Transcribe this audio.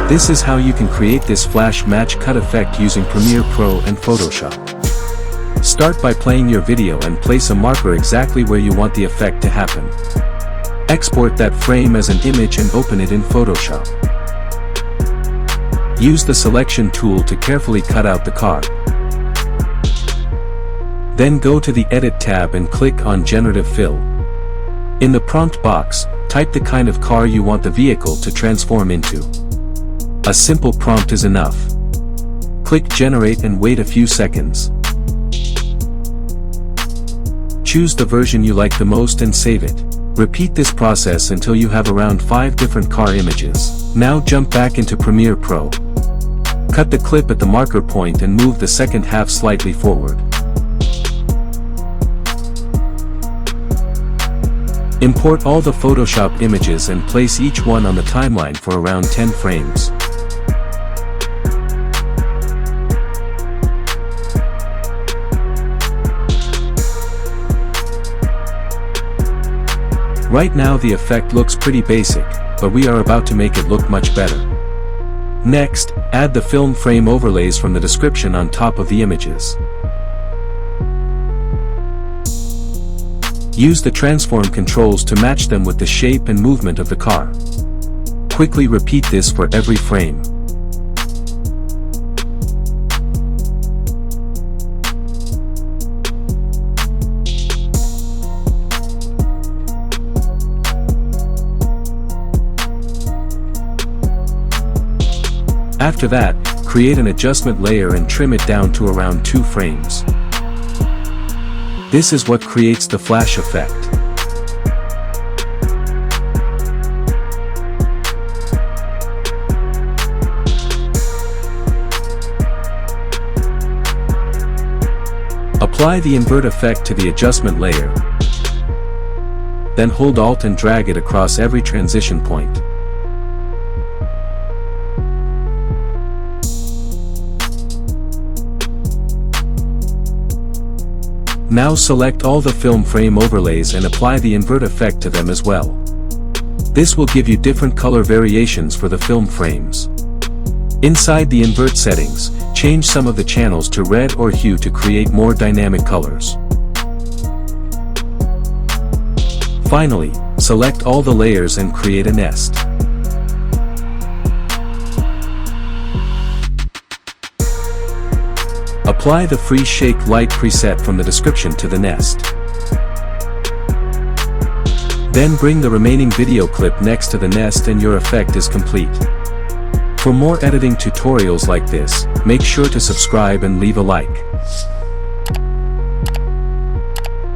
This is how you can create this flash match cut effect using Premiere Pro and Photoshop. Start by playing your video and place a marker exactly where you want the effect to happen. Export that frame as an image and open it in Photoshop. Use the selection tool to carefully cut out the car. Then go to the Edit tab and click on Generative Fill. In the prompt box, type the kind of car you want the vehicle to transform into. A simple prompt is enough. Click Generate and wait a few seconds. Choose the version you like the most and save it. Repeat this process until you have around 5 different car images. Now jump back into Premiere Pro. Cut the clip at the marker point and move the second half slightly forward. Import all the Photoshop images and place each one on the timeline for around 10 frames. Right now the effect looks pretty basic, but we are about to make it look much better. Next, add the film frame overlays from the description on top of the images. Use the transform controls to match them with the shape and movement of the car. Quickly repeat this for every frame. After that, create an adjustment layer and trim it down to around 2 frames. This is what creates the flash effect. Apply the invert effect to the adjustment layer. Then hold Alt and drag it across every transition point. Now select all the film frame overlays and apply the invert effect to them as well. This will give you different color variations for the film frames. Inside the invert settings, change some of the channels to red or hue to create more dynamic colors. Finally, select all the layers and create a nest. Apply the free shake light preset from the description to the nest. Then bring the remaining video clip next to the nest and your effect is complete. For more editing tutorials like this, make sure to subscribe and leave a like.